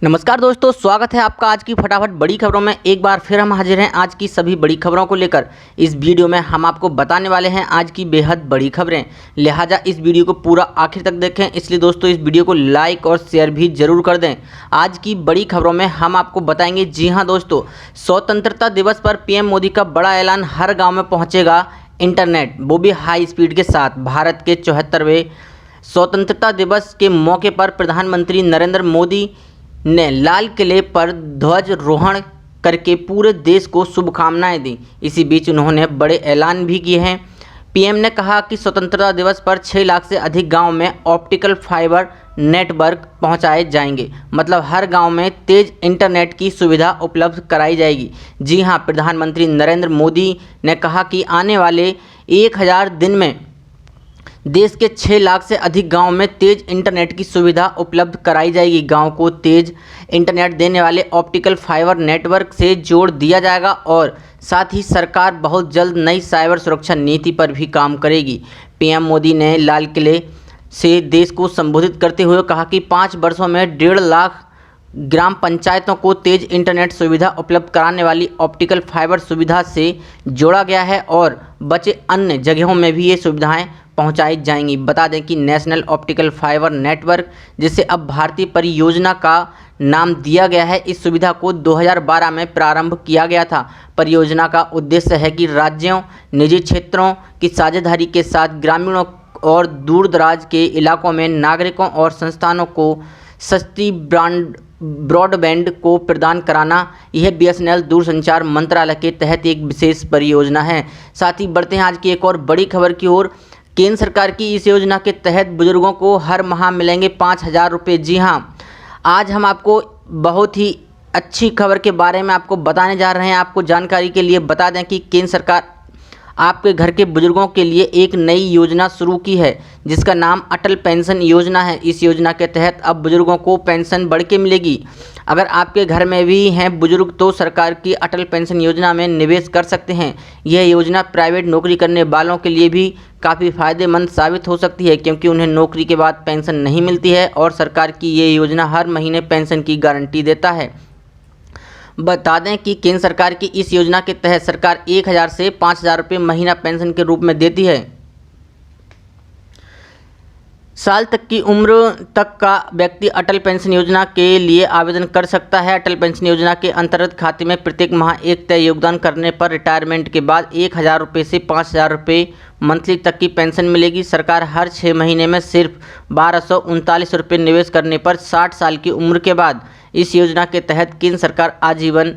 नमस्कार दोस्तों, स्वागत है आपका आज की फटाफट बड़ी खबरों में। एक बार फिर हम हाजिर हैं आज की सभी बड़ी खबरों को लेकर। इस वीडियो में हम आपको बताने वाले हैं आज की बेहद बड़ी खबरें, लिहाजा इस वीडियो को पूरा आखिर तक देखें। इसलिए दोस्तों इस वीडियो को लाइक और शेयर भी जरूर कर दें। आज की बड़ी खबरों में हम आपको बताएंगे, जी हाँ दोस्तों, स्वतंत्रता दिवस पर पीएम मोदी का बड़ा ऐलान, हर गाँव में पहुँचेगा इंटरनेट, वो भी हाई स्पीड के साथ। भारत के 74वें स्वतंत्रता दिवस के मौके पर प्रधानमंत्री नरेंद्र मोदी ने लाल किले पर ध्वजारोहण करके पूरे देश को शुभकामनाएं दी। इसी बीच उन्होंने बड़े ऐलान भी किए हैं। पीएम ने कहा कि स्वतंत्रता दिवस पर 6 लाख से अधिक गांव में ऑप्टिकल फाइबर नेटवर्क पहुंचाए जाएंगे, मतलब हर गांव में तेज इंटरनेट की सुविधा उपलब्ध कराई जाएगी। जी हां, प्रधानमंत्री नरेंद्र मोदी ने कहा कि आने वाले 1000 दिन में देश के 6 लाख से अधिक गांव में तेज इंटरनेट की सुविधा उपलब्ध कराई जाएगी। गांव को तेज इंटरनेट देने वाले ऑप्टिकल फाइबर नेटवर्क से जोड़ दिया जाएगा और साथ ही सरकार बहुत जल्द नई साइबर सुरक्षा नीति पर भी काम करेगी। पीएम मोदी ने लाल किले से देश को संबोधित करते हुए कहा कि 5 वर्षों में 1.5 लाख ग्राम पंचायतों को तेज इंटरनेट सुविधा उपलब्ध कराने वाली ऑप्टिकल फाइबर सुविधा से जोड़ा गया है और बचे अन्य जगहों में भी ये सुविधाएं पहुंचाई जाएंगी। बता दें कि नेशनल ऑप्टिकल फाइबर नेटवर्क, जिसे अब भारतीय परियोजना का नाम दिया गया है, इस सुविधा को 2012 में प्रारंभ किया गया था। परियोजना का उद्देश्य है कि राज्यों, निजी क्षेत्रों की साझेदारी के साथ ग्रामीणों और दूरदराज के इलाकों में नागरिकों और संस्थानों को सस्ती ब्रॉडबैंड को प्रदान कराना। यह बीएसएनएल दूरसंचार मंत्रालय के तहत एक विशेष परियोजना है। साथ ही बढ़ते हैं आज की एक और बड़ी खबर की ओर। केंद्र सरकार की इस योजना के तहत बुजुर्गों को हर माह मिलेंगे 5,000 रुपये। जी हाँ, आज हम आपको बहुत ही अच्छी खबर के बारे में आपको बताने जा रहे हैं। आपको जानकारी के लिए बता दें कि केंद्र सरकार आपके घर के बुजुर्गों के लिए एक नई योजना शुरू की है, जिसका नाम अटल पेंशन योजना है। इस योजना के तहत अब बुजुर्गों को पेंशन बढ़ के मिलेगी। अगर आपके घर में भी हैं बुजुर्ग तो सरकार की अटल पेंशन योजना में निवेश कर सकते हैं। यह योजना प्राइवेट नौकरी करने वालों के लिए भी काफ़ी फ़ायदेमंद साबित हो सकती है, क्योंकि उन्हें नौकरी के बाद पेंशन नहीं मिलती है और सरकार की ये योजना हर महीने पेंशन की गारंटी देता है। बता दें कि केंद्र सरकार की इस योजना के तहत सरकार 1,000 से 5,000 रुपये महीना पेंशन के रूप में देती है। साल तक की उम्र तक का व्यक्ति अटल पेंशन योजना के लिए आवेदन कर सकता है। अटल पेंशन योजना के अंतर्गत खाते में प्रत्येक माह एक तय योगदान करने पर रिटायरमेंट के बाद 1,000 रुपये से 5,000 रुपये मंथली तक की पेंशन मिलेगी। सरकार हर 6 महीने में सिर्फ 1,239 रुपये निवेश करने पर 60 साल की उम्र के बाद इस योजना के तहत केंद्र सरकार आजीवन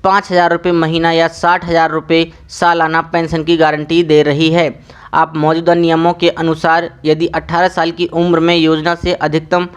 5,000 रुपये महीना या 60,000 रुपये सालाना पेंशन की गारंटी दे रही है। आप मौजूदा नियमों के अनुसार यदि 18 साल की उम्र में योजना से अधिकतम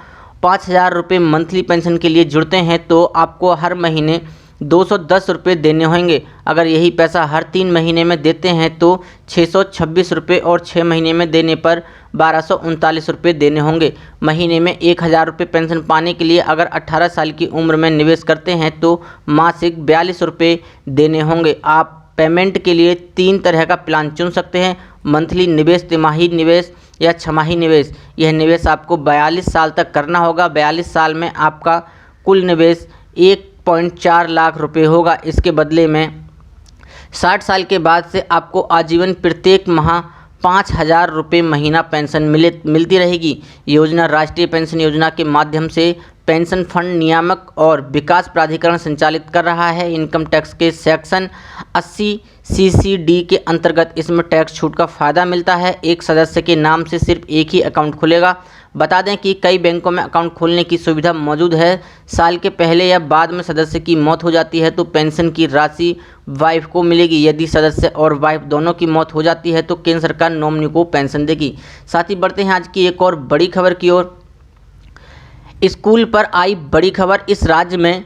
5,000 रुपये मंथली पेंशन के लिए जुड़ते हैं तो आपको हर महीने 210 रुपये देने होंगे। अगर यही पैसा हर 3 महीने में देते हैं तो 626 रुपये और 6 महीने में देने पर 1,239 रुपये देने होंगे। महीने में 1,000 रुपये पेंशन पाने के लिए अगर 18 साल की उम्र में निवेश करते हैं तो मासिक 42 रुपये देने होंगे। आप पेमेंट के लिए 3 तरह का प्लान चुन सकते हैं: मंथली निवेश, तिमाही निवेश या छमाही निवेश। यह निवेश आपको 42 साल तक करना होगा। 42 साल में आपका कुल निवेश 1.4 लाख रुपये होगा। इसके बदले में 60 साल के बाद से आपको आजीवन प्रत्येक माह 5,000 रुपये महीना पेंशन मिलती रहेगी। योजना राष्ट्रीय पेंशन योजना के माध्यम से पेंशन फंड नियामक और विकास प्राधिकरण संचालित कर रहा है। इनकम टैक्स के सेक्शन 80 CCD के अंतर्गत इसमें टैक्स छूट का फ़ायदा मिलता है। एक सदस्य के नाम से सिर्फ एक ही अकाउंट खुलेगा। बता दें कि कई बैंकों में अकाउंट खोलने की सुविधा मौजूद है। साल के पहले या बाद में सदस्य की मौत हो जाती है तो पेंशन की राशि वाइफ को मिलेगी। यदि सदस्य और वाइफ दोनों की मौत हो जाती है तो केंद्र सरकार नॉमिनी को पेंशन देगी। साथ ही बढ़ते हैं आज की एक और बड़ी खबर की ओर। स्कूल पर आई बड़ी खबर। इस राज्य में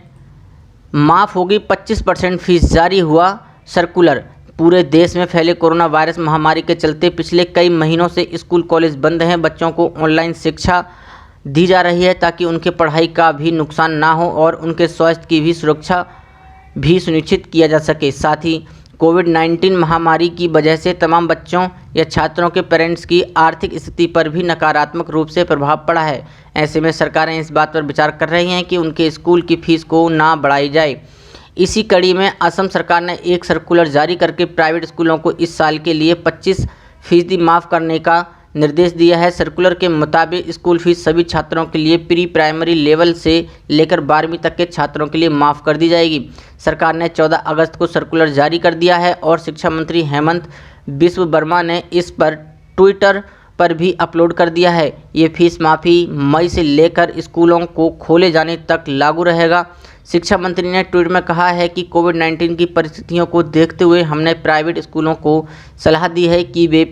माफ़ होगी 25% फीस, जारी हुआ सर्कुलर। पूरे देश में फैले कोरोना वायरस महामारी के चलते पिछले कई महीनों से स्कूल कॉलेज बंद हैं। बच्चों को ऑनलाइन शिक्षा दी जा रही है ताकि उनके पढ़ाई का भी नुकसान ना हो और उनके स्वास्थ्य की भी सुरक्षा भी सुनिश्चित किया जा सके। साथ ही कोविड-19 महामारी की वजह से तमाम बच्चों या छात्रों के पेरेंट्स की आर्थिक स्थिति पर भी नकारात्मक रूप से प्रभाव पड़ा है। ऐसे में सरकारें इस बात पर विचार कर रही हैं कि उनके स्कूल की फीस को ना बढ़ाई जाए। इसी कड़ी में असम सरकार ने एक सर्कुलर जारी करके प्राइवेट स्कूलों को इस साल के लिए 25% माफ़ करने का निर्देश दिया है। सर्कुलर के मुताबिक स्कूल फीस सभी छात्रों के लिए प्री प्राइमरी लेवल से लेकर 12वीं तक के छात्रों के लिए माफ़ कर दी जाएगी। सरकार ने 14 अगस्त को सर्कुलर जारी कर दिया है और शिक्षा मंत्री हेमंत बिस्व वर्मा ने इस पर ट्विटर पर भी अपलोड कर दिया है। ये फीस माफ़ी मई से लेकर स्कूलों को खोले जाने तक लागू रहेगा। शिक्षा मंत्री ने ट्वीट में कहा है कि कोविड-19 की परिस्थितियों को देखते हुए हमने प्राइवेट स्कूलों को सलाह दी है कि वे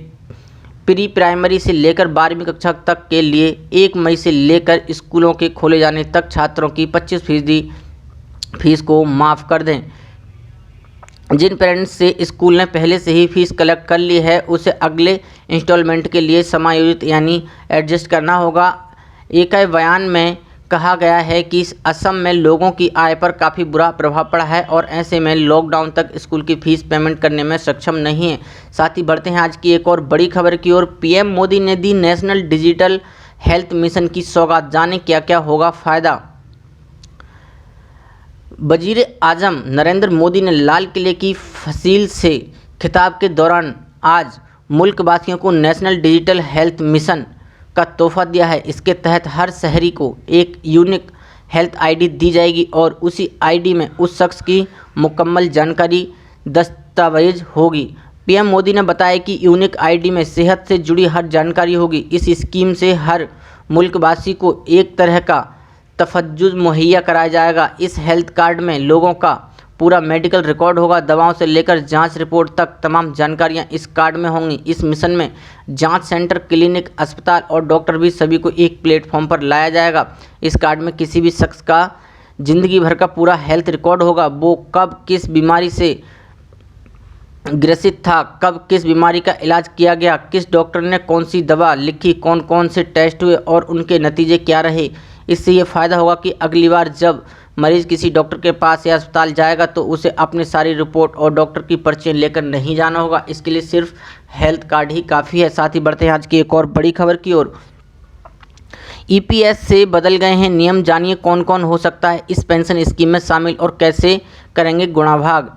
प्री प्राइमरी से लेकर 12वीं कक्षा तक के लिए 1 मई से लेकर स्कूलों के खोले जाने तक छात्रों की 25% फीस को माफ़ कर दें। जिन पेरेंट्स से स्कूल ने पहले से ही फीस कलेक्ट कर ली है उसे अगले इंस्टॉलमेंट के लिए समायोजित यानी एडजस्ट करना होगा। एक बयान में कहा गया है कि असम में लोगों की आय पर काफ़ी बुरा प्रभाव पड़ा है और ऐसे में लॉकडाउन तक स्कूल की फीस पेमेंट करने में सक्षम नहीं है। साथ ही बढ़ते हैं आज की एक और बड़ी खबर की ओर। पीएम मोदी ने दी नेशनल डिजिटल हेल्थ मिशन की सौगात, जाने क्या क्या होगा फ़ायदा। वज़ीर आज़म नरेंद्र मोदी ने लाल किले की फसील से खिताब के दौरान आज मुल्क वासियों को नेशनल डिजिटल हेल्थ मिशन का तोहफा दिया है। इसके तहत हर शहरी को एक यूनिक हेल्थ आईडी दी जाएगी और उसी आईडी में उस शख्स की मुकम्मल जानकारी दस्तावेज होगी। पीएम मोदी ने बताया कि यूनिक आईडी में सेहत से जुड़ी हर जानकारी होगी। इस स्कीम से हर मुल्कवासी को एक तरह का तफज्जुज मुहैया कराया जाएगा। इस हेल्थ कार्ड में लोगों का पूरा मेडिकल रिकॉर्ड होगा, दवाओं से लेकर जांच रिपोर्ट तक तमाम जानकारियां इस कार्ड में होंगी। इस मिशन में जांच सेंटर, क्लिनिक, अस्पताल और डॉक्टर भी सभी को एक प्लेटफॉर्म पर लाया जाएगा। इस कार्ड में किसी भी शख्स का ज़िंदगी भर का पूरा हेल्थ रिकॉर्ड होगा। वो कब किस बीमारी से ग्रसित था, कब किस बीमारी का इलाज किया गया, किस डॉक्टर ने कौन सी दवा लिखी, कौन कौन से टेस्ट हुए और उनके नतीजे क्या रहे। इससे ये फ़ायदा होगा कि अगली बार जब मरीज़ किसी डॉक्टर के पास या अस्पताल जाएगा तो उसे अपनी सारी रिपोर्ट और डॉक्टर की पर्ची लेकर नहीं जाना होगा। इसके लिए सिर्फ हेल्थ कार्ड ही काफ़ी है। साथ ही बढ़ते हैं आज की एक और बड़ी खबर की ओर। ईपीएस से बदल गए हैं नियम, जानिए कौन कौन हो सकता है इस पेंशन स्कीम में शामिल और कैसे करेंगे गुणाभाग।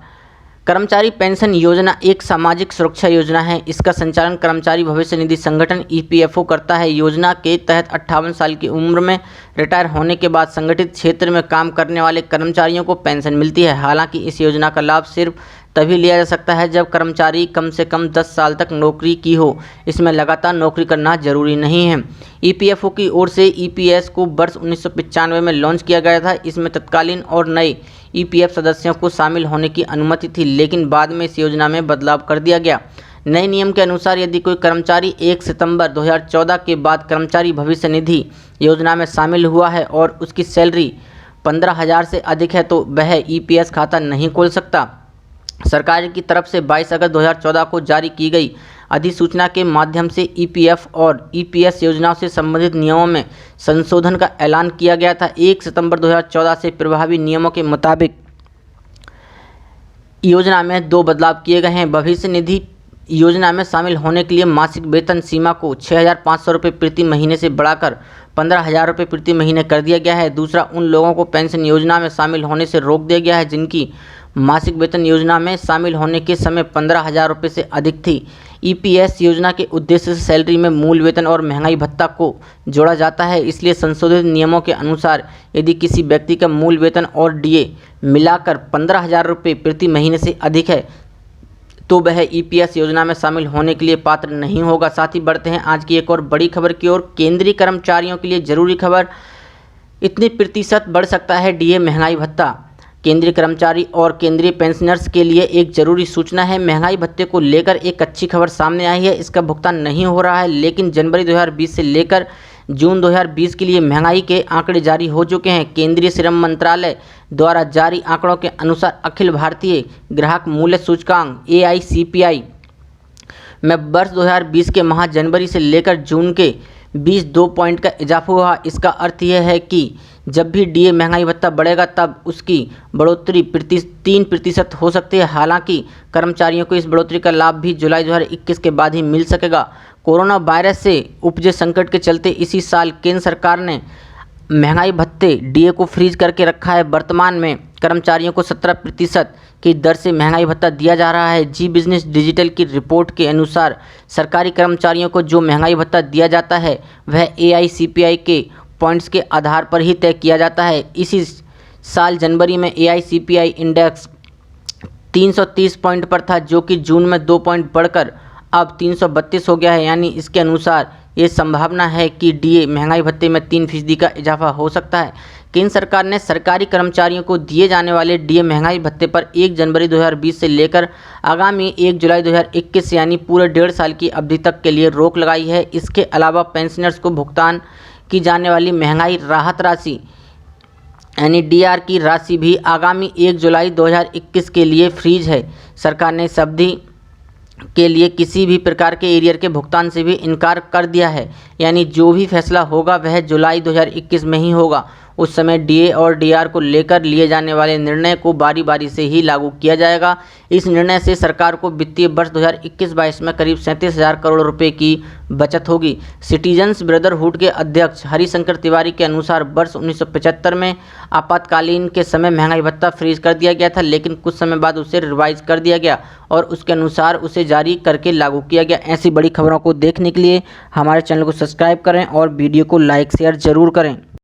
कर्मचारी पेंशन योजना एक सामाजिक सुरक्षा योजना है। इसका संचालन कर्मचारी भविष्य निधि संगठन ईपीएफओ करता है। योजना के तहत 58 साल की उम्र में रिटायर होने के बाद संगठित क्षेत्र में काम करने वाले कर्मचारियों को पेंशन मिलती है। हालांकि इस योजना का लाभ सिर्फ तभी लिया जा सकता है जब कर्मचारी कम से कम 10 साल तक नौकरी की हो। इसमें लगातार नौकरी करना जरूरी नहीं है। ईपीएफओ की ओर से ईपीएस को वर्ष 1995 में लॉन्च किया गया था। इसमें तत्कालीन और नए ईपीएफ सदस्यों को शामिल होने की अनुमति थी, लेकिन बाद में इस योजना में बदलाव कर दिया गया। नए नियम के अनुसार यदि कोई कर्मचारी 1 सितंबर 2014 के बाद कर्मचारी भविष्य निधि योजना में शामिल हुआ है और उसकी सैलरी 15,000 से अधिक है तो वह ईपीएस खाता नहीं खोल सकता। सरकार की तरफ से 22 अगस्त 2014 को जारी की गई अधिसूचना के माध्यम से ईपीएफ और ईपीएस योजनाओं से संबंधित नियमों में संशोधन का ऐलान किया गया था। 1 सितंबर 2014 से प्रभावी नियमों के मुताबिक योजना में 2 बदलाव किए गए हैं। भविष्य निधि योजना में शामिल होने के लिए मासिक वेतन सीमा को 6,500 रुपये प्रति महीने से बढ़ाकर 15,000 रुपये प्रति महीने कर दिया गया है। दूसरा, उन लोगों को पेंशन योजना में शामिल होने से रोक दिया गया है जिनकी मासिक वेतन योजना में शामिल होने के समय 15,000 रुपये से अधिक थी। ईपीएस योजना के उद्देश्य से सैलरी में मूल वेतन और महंगाई भत्ता को जोड़ा जाता है। इसलिए संशोधित नियमों के अनुसार यदि किसी व्यक्ति का मूल वेतन और डीए मिलाकर 15,000 रुपये प्रति महीने से अधिक है तो वह ईपीएस योजना में शामिल होने के लिए पात्र नहीं होगा। साथ ही बढ़ते हैं आज की एक और बड़ी खबर की ओर। केंद्रीय कर्मचारियों के लिए जरूरी खबर, इतने प्रतिशत बढ़ सकता है डीए महंगाई भत्ता। केंद्रीय कर्मचारी और केंद्रीय पेंशनर्स के लिए एक जरूरी सूचना है। महंगाई भत्ते को लेकर एक अच्छी खबर सामने आई है। इसका भुगतान नहीं हो रहा है, लेकिन जनवरी 2020 से लेकर जून 2020 के लिए महंगाई के आंकड़े जारी हो चुके हैं। केंद्रीय श्रम मंत्रालय द्वारा जारी आंकड़ों के अनुसार अखिल भारतीय ग्राहक मूल्य सूचकांक AICPI में वर्ष 2020 के माह जनवरी से लेकर जून के 22 पॉइंट का इजाफा हुआ। इसका अर्थ यह है कि जब भी डीए महंगाई भत्ता बढ़ेगा तब उसकी बढ़ोतरी 3% हो सकती है। हालांकि कर्मचारियों को इस बढ़ोतरी का लाभ भी जुलाई 2021 के बाद ही मिल सकेगा। कोरोना वायरस से उपजे संकट के चलते इसी साल केंद्र सरकार ने महंगाई भत्ते डीए को फ्रीज करके रखा है। वर्तमान में कर्मचारियों को 17% की दर से महंगाई भत्ता दिया जा रहा है। जी बिजनेस डिजिटल की रिपोर्ट के अनुसार सरकारी कर्मचारियों को जो महंगाई भत्ता दिया जाता है वह AICPI के पॉइंट्स के आधार पर ही तय किया जाता है। इसी साल जनवरी में AICPI इंडेक्स 330 पॉइंट पर था, जो कि जून में 2 पॉइंट बढ़कर अब 332 हो गया है। यानी इसके अनुसार ये संभावना है कि डीए महंगाई भत्ते में 3% का इजाफा हो सकता है। केंद्र सरकार ने सरकारी कर्मचारियों को दिए जाने वाले डीए महंगाई भत्ते पर 1 जनवरी 2020 से लेकर आगामी 1 जुलाई 2021 यानी पूरे 1.5 साल की अवधि तक के लिए रोक लगाई है। इसके अलावा पेंशनर्स को भुगतान की जाने वाली महंगाई राहत राशि यानी डीआर की राशि भी आगामी 1 जुलाई 2021 के लिए फ्रीज है। सरकार ने इस अवधि के लिए किसी भी प्रकार के एरियर के भुगतान से भी इनकार कर दिया है। यानी जो भी फैसला होगा वह जुलाई 2021 में ही होगा। उस समय डीए और डीआर को लेकर लिए जाने वाले निर्णय को बारी बारी से ही लागू किया जाएगा। इस निर्णय से सरकार को वित्तीय वर्ष 2021-22 में करीब 37,000 करोड़ रुपए की बचत होगी। सिटीजन्स ब्रदरहुड के अध्यक्ष हरिशंकर तिवारी के अनुसार वर्ष 1975 में आपातकालीन के समय महंगाई भत्ता फ्रीज कर दिया गया था, लेकिन कुछ समय बाद उसे रिवाइज कर दिया गया और उसके अनुसार उसे जारी करके लागू किया गया। ऐसी बड़ी खबरों को देखने के लिए हमारे चैनल को सब्सक्राइब करें और वीडियो को लाइक शेयर जरूर करें।